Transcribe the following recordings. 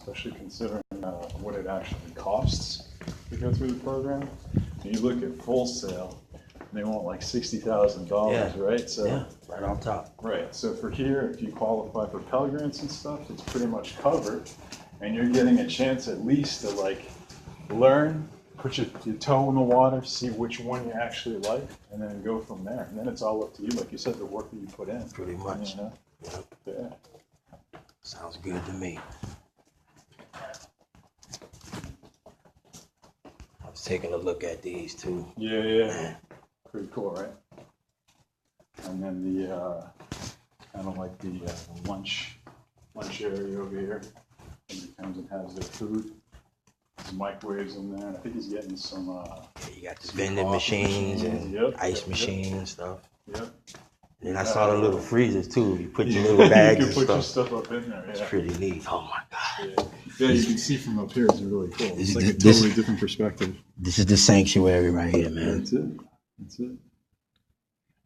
especially considering what it actually costs to go through the program. And you look at Full Sail, and they want like $60,000, right? So yeah, right on top. Right. So for here, if you qualify for Pell Grants and stuff, it's pretty much covered, and you're getting a chance at least to like learn, put your toe in the water, see which one you actually like, and then go from there. And then it's all up to you, like you said, the work that you put in. Pretty much. You know? Yep. Yeah. Sounds good to me. I was taking a look at these too. Yeah. Pretty cool, right? And then the kind of like the lunch area over here. Somebody comes and has their food. There's microwaves in there. I think he's getting some. You got the vending machines and ice machines and stuff. Yep. And I saw the little freezers too. You put your little bags you and can put stuff. your stuff up in there. It's pretty neat. Oh my God. Yeah, you can see from up here. It's really cool. It's like a This- totally different perspective. This is the sanctuary right here, man. That's it.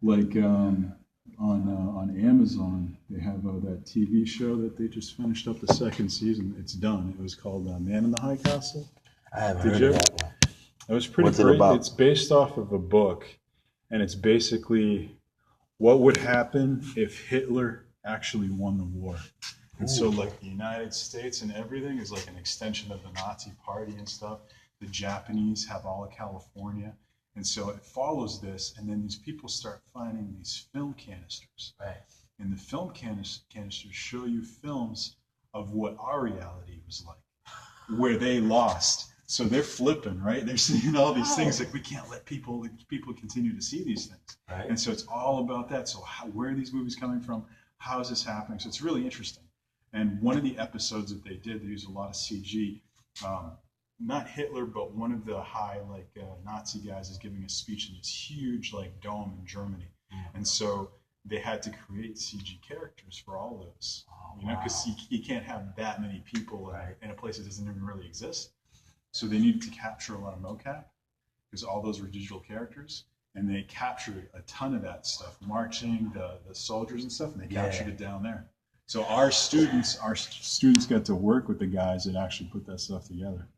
Like on Amazon, they have that TV show that they just finished up the second season. It's done. It was called Man in the High Castle. I haven't Did heard you? of that one. It was pretty What's it great. about? It's based off of a book, and it's basically what would happen if Hitler actually won the war. And so, like, the United States and everything is like an extension of the Nazi Party and stuff. The Japanese have all of California. And so it follows this, and then these people start finding these film canisters. Right. And the film canisters show you films of what our reality was like, where they lost. So they're flipping, right? They're seeing all these things like we can't let people continue to see these things. Right. And so it's all about that. So where are these movies coming from? How is this happening? So it's really interesting. And one of the episodes that they did, they used a lot of CG. Not Hitler, but one of the high Nazi guys is giving a speech in this huge dome in Germany, and so they had to create CG characters for all those, because you can't have that many people in a place that doesn't even really exist. So they needed to capture a lot of mocap because all those were digital characters, and they captured a ton of that stuff, marching, the soldiers and stuff, and they captured it down there. So our students got to work with the guys that actually put that stuff together.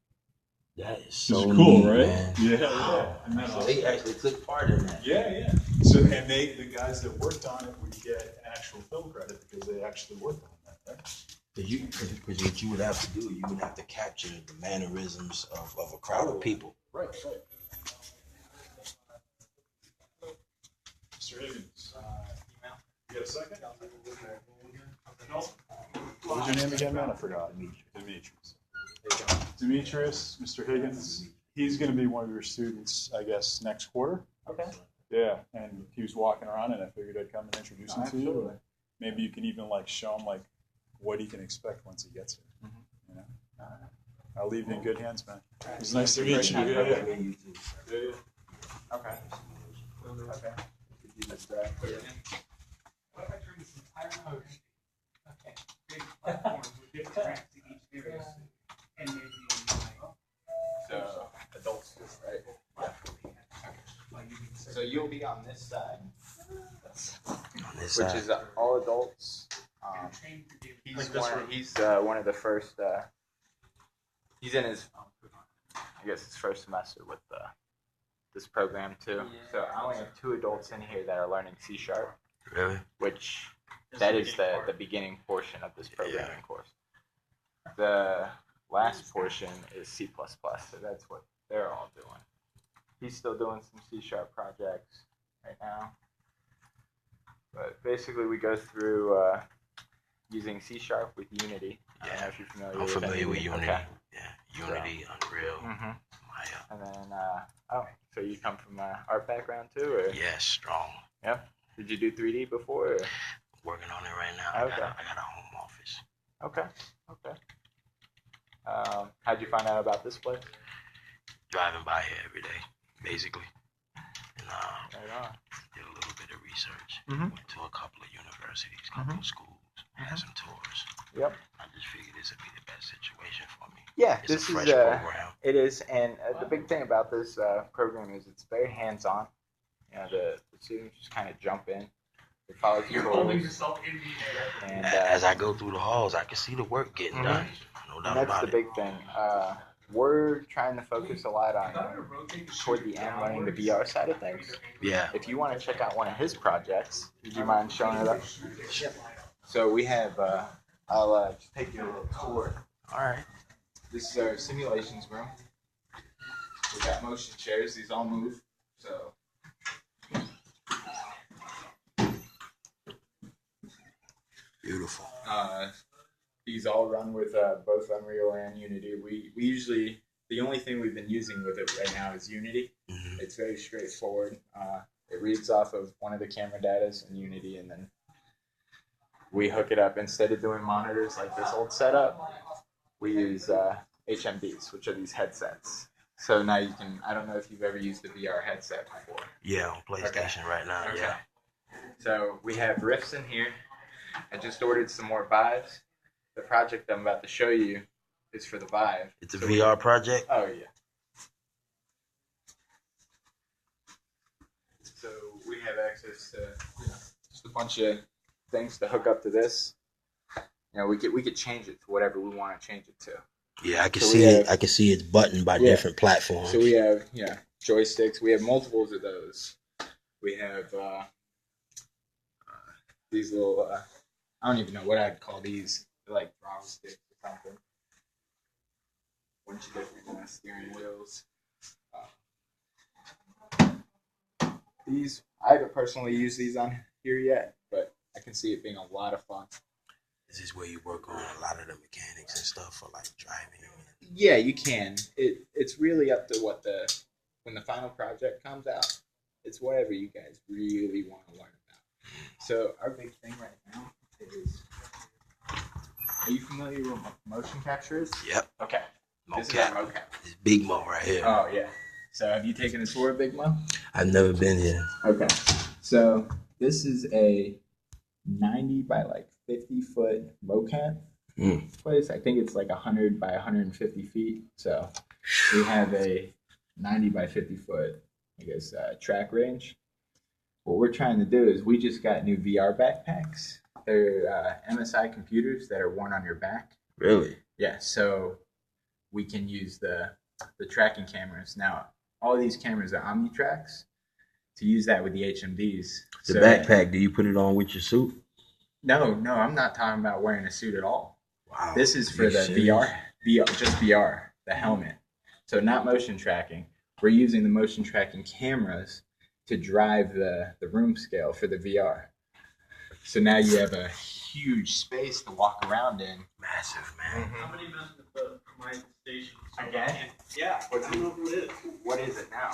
That is so cool, neat, right? Man. Yeah. And So they actually took part in that. Yeah. So and the guys that worked on it would get an actual film credit because they actually worked on that, right? Because what you would have to do, you would have to capture the mannerisms of a crowd of people. Right. Mr. Higgins, you got a second? What was your name again, man? I forgot. Demetrius, Mr. Higgins. He's going to be one of your students, I guess, next quarter. Okay. Yeah, and he was walking around, and I figured I'd come and introduce him to you. Or maybe you can even show him what he can expect once he gets here. You know? I'll leave you in good hands, man. It was nice to meet you. Yeah. Okay. Okay. What if I turn this entire motion? Okay. Big platforms with different tracks to each various and maybe So adults, right? So you'll be on this side, which is all adults. He's one of the first. He's in his, I guess, his first semester with this program too. Yeah. So I only have 2 adults in here that are learning C#. Really? Which that is the beginning portion of this programming course. The last portion is C++, so that's what they're all doing. He's still doing some C# projects right now. But basically we go through using C# with Unity. I don't know if you're familiar I'm with familiar with Unity. Okay. Yeah, Unity, Unreal. Mm-hmm. Maya. And then, so you come from an art background too? Or? Yeah, strong. Yep. Did you do 3D before? Or? Working on it right now. Okay. I got a home office. Okay. How'd you find out about this place? Driving by here every day, basically. And Right on. did a little bit of research. Mhm. Went to a couple of universities, couple of schools, had some tours. Yep. I just figured this would be the best situation for me. Yeah, It's this a fresh is program. it is, and the big thing about this program is it's very hands-on. You know, the students just kind of jump in. They follow you're holding tutorials. yourself in the air. And As I go through the halls, I can see the work getting done. No And doubt that's about the it. big thing. We're trying to focus a lot on toward the end learning the VR side of things. Yeah. If you want to check out one of his projects, would you mind showing it up? So we have, I'll just take you a little tour. All right. This is our simulations room. We got motion chairs. These all move. So Beautiful. these all run with both Unreal and Unity. We usually, the only thing we've been using with it right now is Unity. Hmm. It's very straightforward. It reads off of one of the camera datas in Unity, and then we hook it up. Instead of doing monitors like this old setup, we use HMDs, which are these headsets. So now you can, I don't know if you've ever used a VR headset before. Yeah, on PlayStation right now. Okay. Yeah. So we have Rifts in here. I just ordered some more Vives. The project I'm about to show you is for the Vive. It's a So VR project. Oh yeah. So we have access to just a bunch of things to hook up to this. We could change it to whatever we want to change it to. Yeah, I can So see we it. have- I can see it's buttoned by Yeah. different platforms. So we have joysticks. We have multiples of those. We have these little I don't even know what I'd call these. They're like throttle sticks or something. Bunch of different steering wheels. These I haven't personally used these on here yet, but I can see it being a lot of fun. This is where you work on a lot of the mechanics and stuff for like driving. Yeah, you can. It's really up to when the final project comes out. It's whatever you guys really want to learn about. So our big thing right now is. Are you familiar with what motion capture is? Yep. Okay. This is our Mocap. mocap. It's Big Mo right here. Oh yeah. So have you taken a tour of Big Mo? I've never been here. Okay. So this is a 90 by like 50-foot mocap place. I think it's like 100 by 150 feet. So we have a 90 by 50-foot, I guess, track range. What we're trying to do is we just got new VR backpacks. They're MSI computers that are worn on your back. Really? Yeah, so we can use the tracking cameras. Now, all these cameras are OmniTracks. To use that with the HMDs. The So- backpack, do you put it on with your suit? No, I'm not talking about wearing a suit at all. Wow. This is for You the serious? VR, just VR, the helmet. So not motion tracking. We're using the motion tracking cameras to drive the room scale for the VR. So now you have a huge space to walk around in. Massive, man. How many members of my station? Again? Yeah, What's I don't know who it is. What is it now?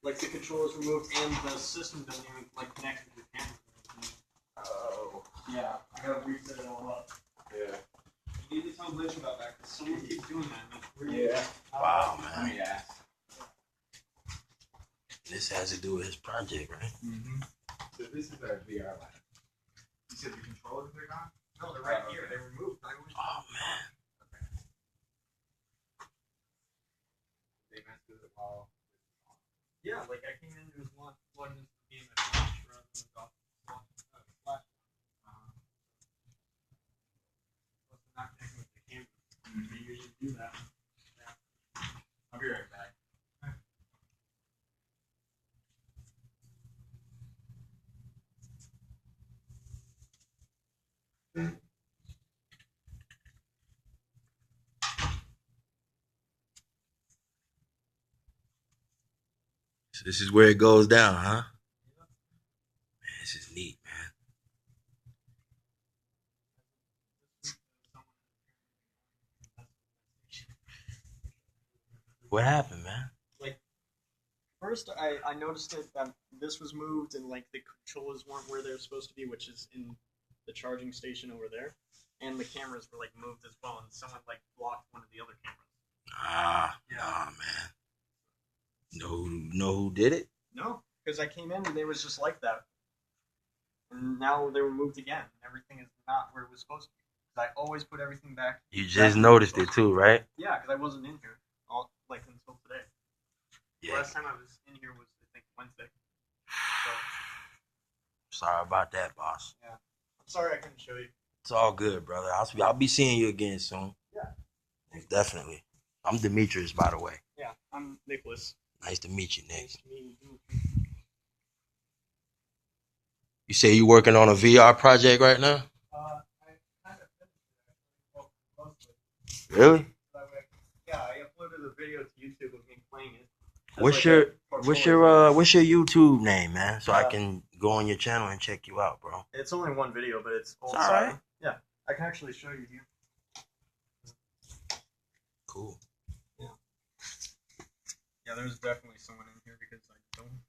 Like the controller's removed and the system doesn't even like connect with the camera. Oh, Yeah, I gotta reset it all up. yeah. You need to tell Glitch about that because someone keeps doing that. And it's really Yeah. Wow, Let man. me ask. This has to do with his project, right? Mm-hmm. So this is our VR lab. You said the controllers are gone? No, they're right Oh, here. okay. They removed. I was Oh, man. They messed with it all. yeah, like I came in, there was one plugged into the game at launch rather than off flash. Supposed to not connect with the camera. They usually do that. I'll be right back. So this is where it goes down, huh? Man, this is neat, man. What happened, man? First, I noticed that this was moved and like the controllers weren't where they're supposed to be, which is in the charging station over there, and the cameras were like moved as well, and someone like blocked one of the other cameras. Nah, man. Know who did it? No, because I came in and they was just like that, and now they were moved again. Everything is not where it was supposed to be. 'Cause I always put everything back. You just noticed it too, right? Yeah, because I wasn't in here all like until today. The Yeah. last time I was in here was I think Wednesday. So Sorry about that, boss. I'm sorry I couldn't show you. It's all good, brother. I'll be seeing you again soon. Yeah. Most definitely. I'm Demetrius, by the way. Yeah, I'm Nicholas. Nice to meet you, Nick. Nice to meet you. You say you working on a VR project right now? I kind of finished it actually. Well, mostly. Really? But Yeah, I uploaded a video to YouTube of me playing it. As What's like your a portfolio. what's your YouTube name, man? So I can go on your channel and check you out, bro. It's only one video, but it's old It's all right. Yeah, I can actually show you here. Cool. Yeah, there's definitely someone in here because I don't.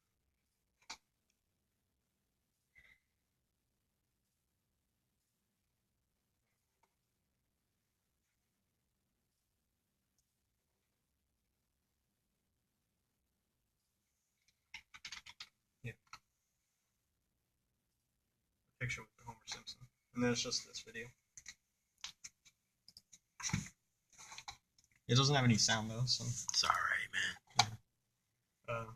Yeah. Picture with Homer Simpson, and then it's just this video. It doesn't have any sound though, so It's all right, man.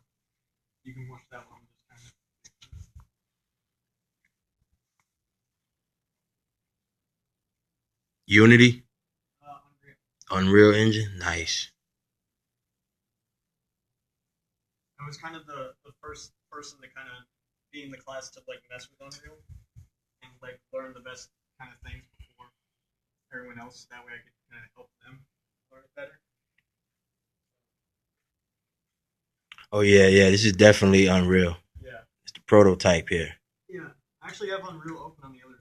you can watch that one. Just kind of. Unity, Unreal. Unreal Engine, nice. I was kind of the first person to kind of be in the class to like mess with Unreal and like learn the best kind of things before everyone else. That way I could kind of help them learn it better. Oh yeah. This is definitely Unreal. Yeah. It's the prototype here. Yeah. I actually have Unreal open on the other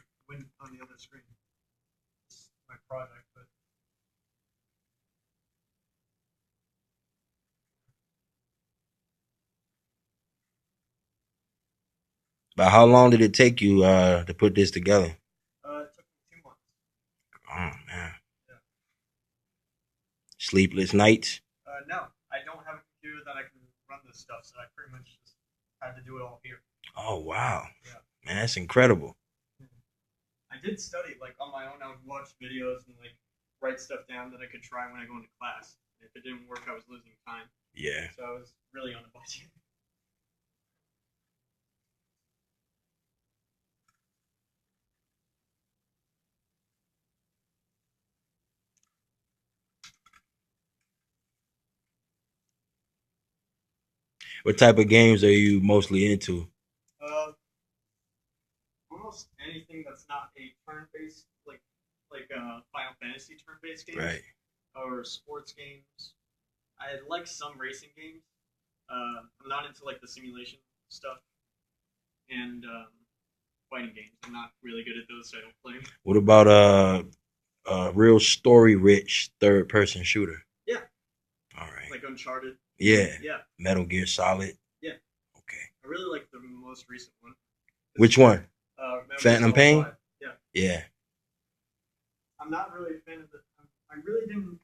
screen. It's my project, but But how long did it take you to put this together? it took me 2 months. Oh man. Yeah. Sleepless nights. No, I don't have a computer that I can run this stuff, so I pretty much just had to do it all here. Oh wow. Yeah. Man, that's incredible. I did study like on my own. I would watch videos and like write stuff down that I could try when I go into class. If it didn't work, I was losing time, Yeah. so I was really on a budget. What type of games are you mostly into? Almost anything that's not a turn-based, like Final Fantasy turn-based games, Right. or sports games. I like some racing games. I'm not into like the simulation stuff, and fighting games. I'm not really good at those, so I don't play 'em. What about a real story rich third person shooter? Yeah. All right. Like Uncharted. Yeah. Yeah, Metal Gear Solid. Yeah. Okay. I really like the most recent one. Which one? Metal Gear Phantom Solid Pain? 5. Yeah. Yeah. I'm not really a fan of the. I really didn't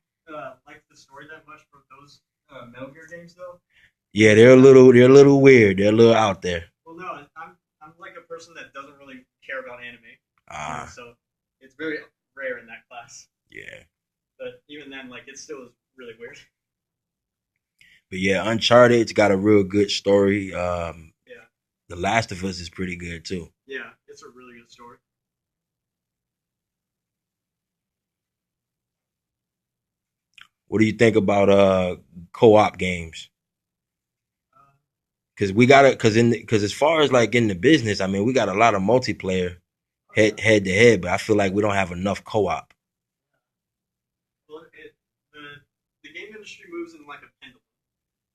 like the story that much for those Metal Gear games, though. Yeah, they're a little weird. They're a little out there. Well, no, I'm like a person that doesn't really care about anime, Ah, so it's very rare in that class. yeah. But even then, like it still is really weird. But yeah, Uncharted's got a real good story. Yeah. The Last of Us is pretty good too. Yeah, it's a really good story. What do you think about co-op games? Because as far as like in the business, I mean, we got a lot of multiplayer head to head, but I feel like we don't have enough co-op. Well, the game industry moves in like a pendulum.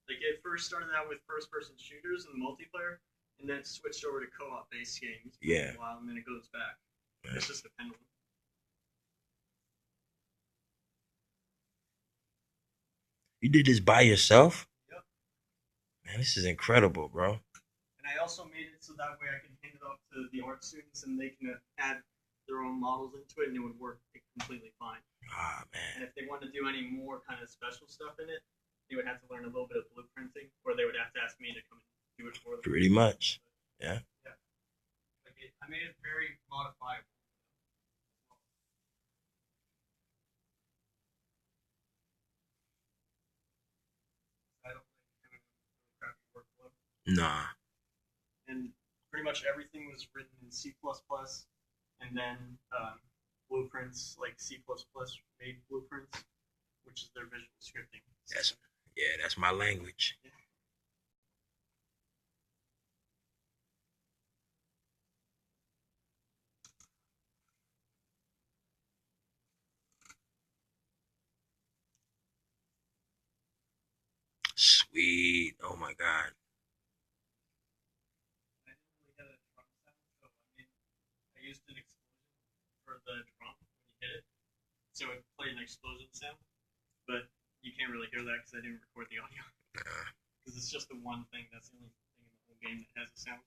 Like it first started out with first-person shooters and multiplayer, and then it switched over to co-op based games for Yeah. a while, and then it goes back. Yeah. It's just a pendulum. You did this by yourself? Yep. Man, this is incredible, bro. And I also made it so that way I can hand it off to the art students, and they can add their own models into it, and it would work completely fine. Ah, And man. if they wanted to do any more kind of special stuff in it, they would have to learn a little bit of blueprinting, or they would have to ask me to come and do it for them. Pretty much. Like I made it very modifiable. I don't like doing crappy workflow. Nah. And pretty much everything was written in C++, and then blueprints, like C++ made blueprints their visual scripting. That's my language. Sweet. Oh my God. I didn't really get a drum sound, so I used an explosion for the drum when you hit it, so it played an explosion sound. But you can't really hear that because I didn't record the audio. Because it's just the one thing. That's the only thing in the whole game that has a sound.